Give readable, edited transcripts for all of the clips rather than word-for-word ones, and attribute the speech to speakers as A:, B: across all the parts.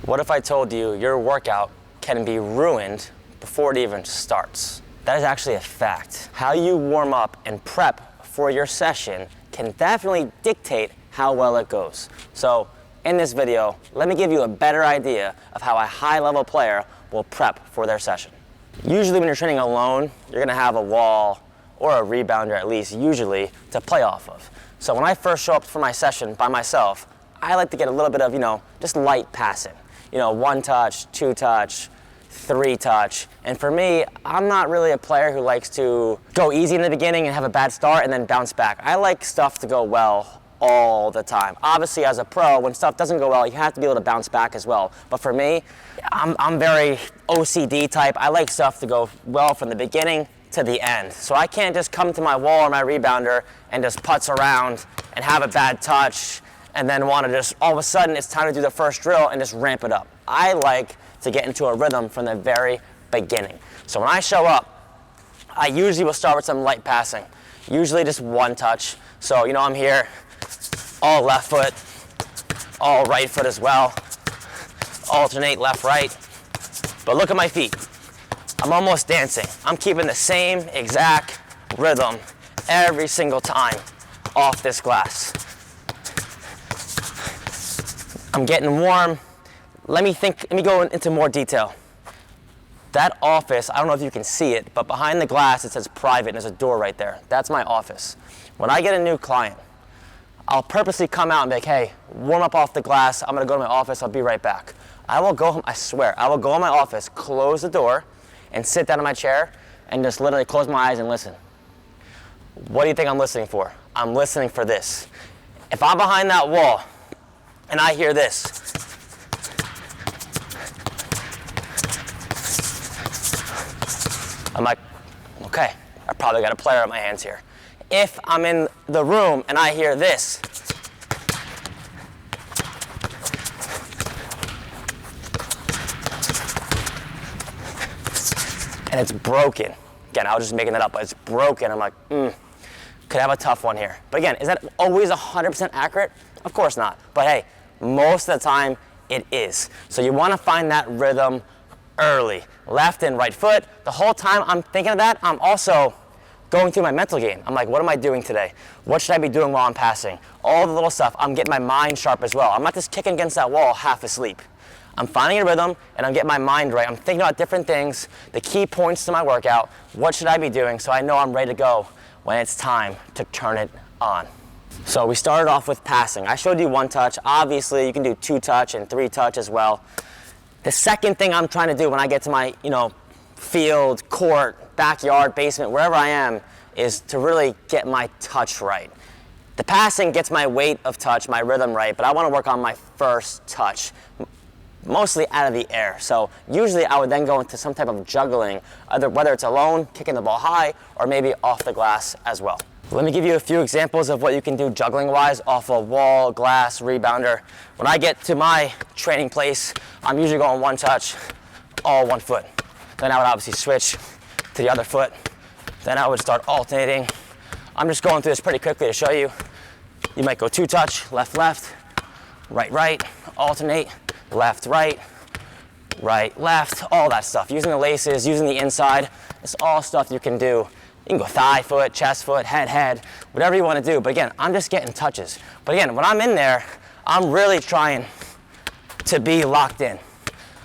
A: What if I told you your workout can be ruined before it even starts? That is actually a fact. How you warm up and prep for your session can definitely dictate how well it goes. So in this video, let me give you a better idea of how a high-level player will prep for their session. Usually when you're training alone, you're gonna have a wall or a rebounder at least, usually, to play off of. So when I first show up for my session by myself, I like to get a little bit of, just light passing. 1 touch, 2 touch, 3 touch. And for me, I'm not really a player who likes to go easy in the beginning and have a bad start and then bounce back. I like stuff to go well all the time. Obviously, as a pro, when stuff doesn't go well, you have to be able to bounce back as well. But for me, I'm very OCD type. I like stuff to go well from the beginning to the end. So I can't just come to my wall or my rebounder and just putz around and have a bad touch and then want to just, all of a sudden, it's time to do the first drill and just ramp it up. I like to get into a rhythm from the very beginning. So when I show up, I usually will start with some light passing, usually just 1 touch. So, I'm here, all left foot, all right foot as well, alternate left, right. But look at my feet. I'm almost dancing. I'm keeping the same exact rhythm every single time off this glass. I'm getting warm. Let me go into more detail. That office, I don't know if you can see it, but behind the glass it says private and there's a door right there. That's my office. When I get a new client, I'll purposely come out and be like, hey, warm up off the glass. I'm gonna go to my office, I'll be right back. I will go home, I swear, I will go in my office, close the door, and sit down in my chair and just literally close my eyes and listen. What do you think I'm listening for? I'm listening for this. If I'm behind that wall and I hear this, I'm like, okay, I probably got a player on my hands here. If I'm in the room and I hear this, and it's broken. Again, I was just making that up, but it's broken. I'm like, could have a tough one here. But again, is that always 100% accurate? Of course not. But hey, most of the time it is. So you want to find that rhythm early. Left and right foot. The whole time I'm thinking of that, I'm also going through my mental game. I'm like, what am I doing today? What should I be doing while I'm passing? All the little stuff. I'm getting my mind sharp as well. I'm not just kicking against that wall half asleep. I'm finding a rhythm and I'm getting my mind right. I'm thinking about different things, the key points to my workout. What should I be doing so I know I'm ready to go when it's time to turn it on. So we started off with passing. I showed you 1 touch. Obviously, you can do 2 touch and 3 touch as well. The second thing I'm trying to do when I get to my, field, court, backyard, basement, wherever I am, is to really get my touch right. The passing gets my weight of touch, my rhythm right, but I want to work on my first touch, mostly out of the air. So usually I would then go into some type of juggling, whether it's alone, kicking the ball high, or maybe off the glass as well. Let me give you a few examples of what you can do juggling-wise off a wall, glass, rebounder. When I get to my training place, I'm usually going 1 touch, all 1 foot. Then I would obviously switch to the other foot. Then I would start alternating. I'm just going through this pretty quickly to show you. You might go 2 touch, left, left, right, right, alternate, left, right, right, left, all that stuff. Using the laces, using the inside, it's all stuff you can do. You can go thigh foot, chest foot, head, whatever you want to do. But again, I'm just getting touches. But again, when I'm in there, I'm really trying to be locked in.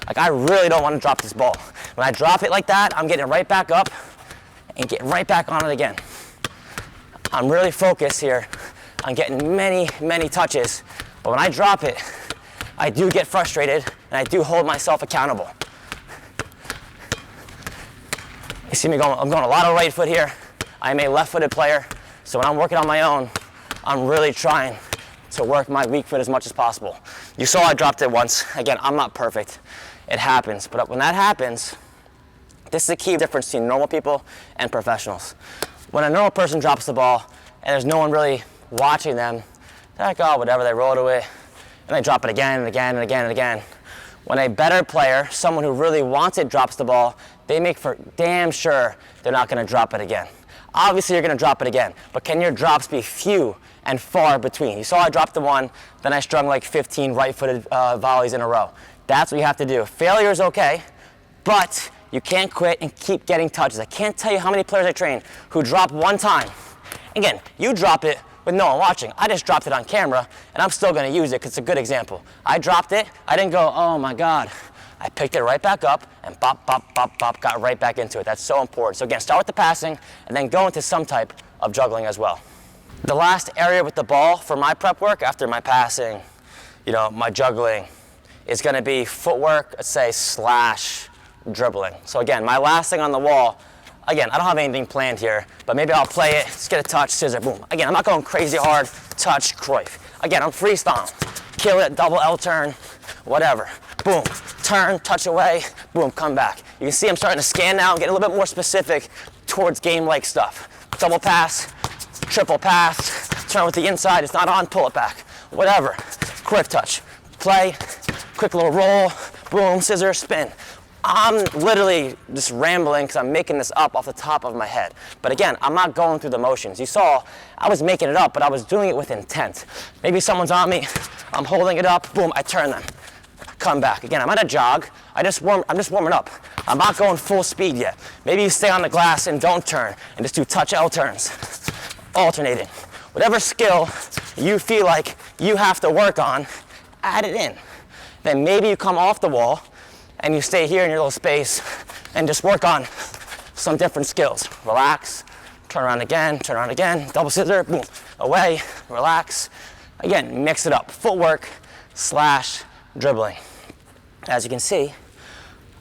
A: Like, I really don't want to drop this ball. When I drop it like that, I'm getting right back up and getting right back on it again. I'm really focused here on getting many, many touches. But when I drop it, I do get frustrated and I do hold myself accountable. You see me going, I'm going a lot of right foot here. I'm a left-footed player, so when I'm working on my own, I'm really trying to work my weak foot as much as possible. You saw I dropped it once. Again, I'm not perfect. It happens, but when that happens, this is the key difference between normal people and professionals. When a normal person drops the ball and there's no one really watching them, they're like, oh, whatever, they roll it away, and they drop it again and again and again and again. When a better player, someone who really wants it, drops the ball, they make for damn sure they're not going to drop it again. Obviously, you're going to drop it again, but can your drops be few and far between? You saw I dropped the one, then I strung like 15 right-footed volleys in a row. That's what you have to do. Failure is okay, but you can't quit and keep getting touches. I can't tell you how many players I train who drop one time. Again, you drop it with no one watching. I just dropped it on camera, and I'm still gonna use it because it's a good example. I dropped it, I didn't go, oh my God. I picked it right back up and bop, bop, bop, bop, got right back into it. That's so important. So again, start with the passing and then go into some type of juggling as well. The last area with the ball for my prep work after my passing, my juggling, is gonna be footwork, let's say, slash dribbling. So again, my last thing on the wall, again, I don't have anything planned here, but maybe I'll play it, just get a touch, scissor, boom. Again, I'm not going crazy hard, touch, Cruyff. Again, I'm freestyling. Kill it, double L turn, whatever. Boom, turn, touch away, boom, come back. You can see I'm starting to scan now. I'm getting a little bit more specific towards game-like stuff. Double pass, triple pass, turn with the inside, it's not on, pull it back. Whatever, quick touch. Play, quick little roll, boom, scissor, spin. I'm literally just rambling because I'm making this up off the top of my head. But again, I'm not going through the motions. You saw I was making it up, but I was doing it with intent. Maybe someone's on me, I'm holding it up, boom, I turn them. Come back. Again, I'm at a jog. I'm just warming up. I'm not going full speed yet. Maybe you stay on the glass and don't turn and just do touch L turns. Alternating. Whatever skill you feel like you have to work on, add it in. Then maybe you come off the wall and you stay here in your little space and just work on some different skills. Relax, turn around again, double scissor, boom, away, relax. Again, mix it up. Footwork slash dribbling. As you can see,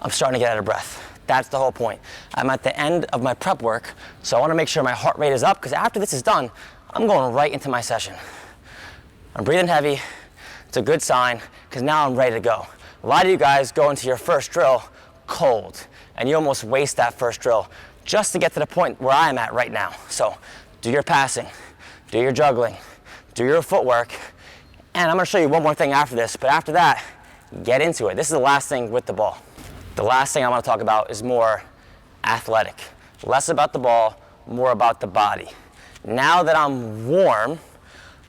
A: I'm starting to get out of breath. That's the whole point. I'm at the end of my prep work, so I want to make sure my heart rate is up because after this is done, I'm going right into my session. I'm breathing heavy. It's a good sign because now I'm ready to go. A lot of you guys go into your first drill cold, and you almost waste that first drill just to get to the point where I am at right now. So do your passing, do your juggling, do your footwork, and I'm gonna show you one more thing after this, but after that, get into it. This is the last thing with the ball. The last thing I wanna talk about is more athletic. Less about the ball, more about the body. Now that I'm warm,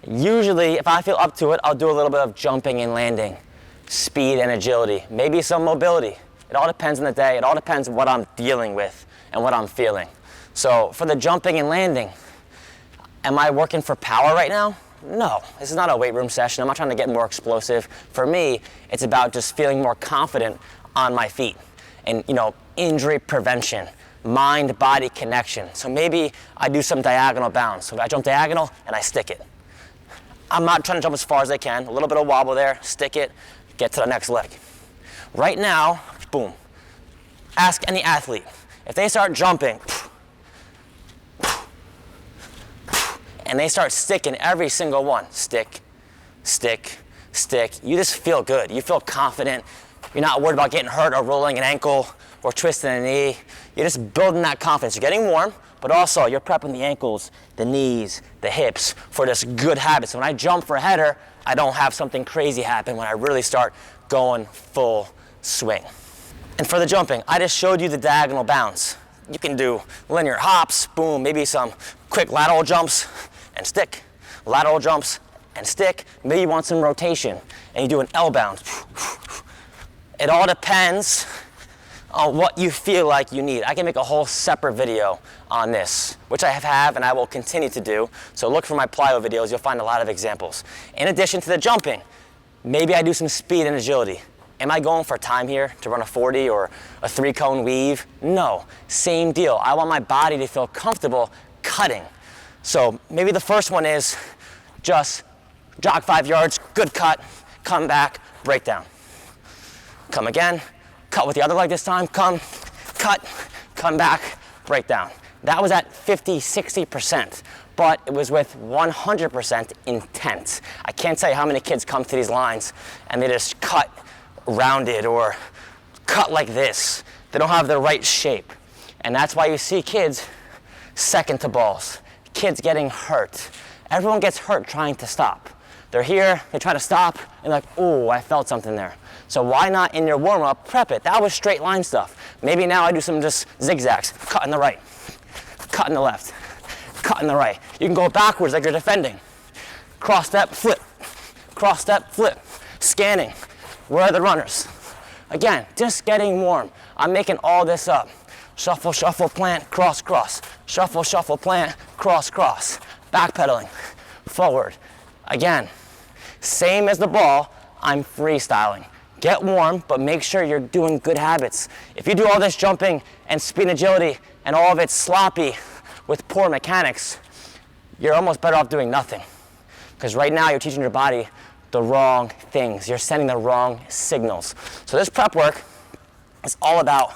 A: usually if I feel up to it, I'll do a little bit of jumping and landing, speed and agility, maybe some mobility. It all depends on the day. It all depends on what I'm dealing with and what I'm feeling. So for the jumping and landing, am I working for power right now? No, this is not a weight room session. I'm not trying to get more explosive. For me, it's about just feeling more confident on my feet and, injury prevention, mind-body connection. So maybe I do some diagonal bounce. So I jump diagonal and I stick it. I'm not trying to jump as far as I can. A little bit of wobble there, stick it, get to the next leg. Right now, boom. Ask any athlete. If they start jumping, and they start sticking every single one. Stick, stick, stick. You just feel good. You feel confident. You're not worried about getting hurt or rolling an ankle or twisting a knee. You're just building that confidence. You're getting warm, but also you're prepping the ankles, the knees, the hips for this good habit. So when I jump for a header, I don't have something crazy happen when I really start going full swing. And for the jumping, I just showed you the diagonal bounce. You can do linear hops, boom, maybe some quick lateral jumps, and stick. Lateral jumps and stick. Maybe you want some rotation and you do an L bounce. It all depends on what you feel like you need. I can make a whole separate video on this, which I have and I will continue to do. So look for my plyo videos, you'll find a lot of examples. In addition to the jumping, maybe I do some speed and agility. Am I going for time here to run a 40 or a 3-cone weave? No, same deal. I want my body to feel comfortable cutting. So maybe the first one is just jog 5 yards, good cut, come back, break down. Come again, cut with the other leg this time, come, cut, come back, break down. That was at 50, 60%, but it was with 100% intent. I can't tell you how many kids come to these lines and they just cut rounded or cut like this. They don't have the right shape. And that's why you see kids second to balls. Kids getting hurt. Everyone gets hurt trying to stop. They're here, they try to stop, and like, oh, I felt something there. So why not in your warm-up prep it? That was straight line stuff. Maybe now I do some just zigzags. Cut in the right, cut in the left, cut in the right. You can go backwards like you're defending. Cross step, flip, scanning. Where are the runners? Again, just getting warm. I'm making all this up. Shuffle, shuffle, plant, cross, cross. Shuffle, shuffle, plant, cross, cross. Backpedaling, forward. Again, same as the ball, I'm freestyling. Get warm, but make sure you're doing good habits. If you do all this jumping and speed and agility and all of it's sloppy with poor mechanics, you're almost better off doing nothing. Because right now you're teaching your body the wrong things. You're sending the wrong signals. So this prep work is all about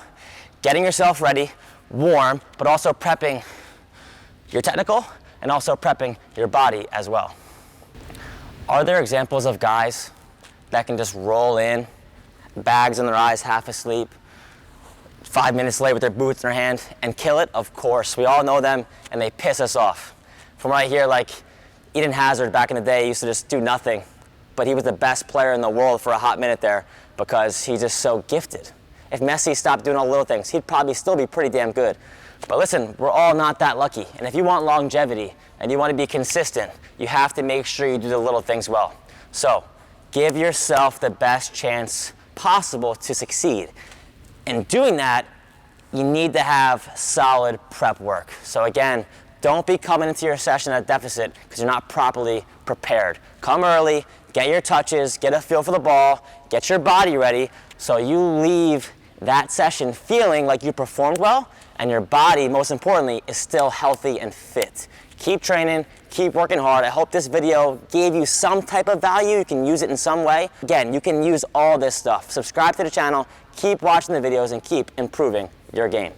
A: getting yourself ready, warm, but also prepping your technical and also prepping your body as well. Are there examples of guys that can just roll in, bags in their eyes, half asleep, 5 minutes late with their boots in their hand and kill it? Of course, we all know them and they piss us off. From right here, like Eden Hazard back in the day used to just do nothing, but he was the best player in the world for a hot minute there because he's just so gifted. If Messi stopped doing all the little things, he'd probably still be pretty damn good. But listen, we're all not that lucky. And if you want longevity and you want to be consistent, you have to make sure you do the little things well. So give yourself the best chance possible to succeed. In doing that, you need to have solid prep work. So again, don't be coming into your session at a deficit because you're not properly prepared. Come early, get your touches, get a feel for the ball, get your body ready so you leave that session feeling like you performed well and your body, most importantly, is still healthy and fit. Keep training, keep working hard. I hope this video gave you some type of value. You can use it in some way. Again, you can use all this stuff. Subscribe to the channel, keep watching the videos, and keep improving your game.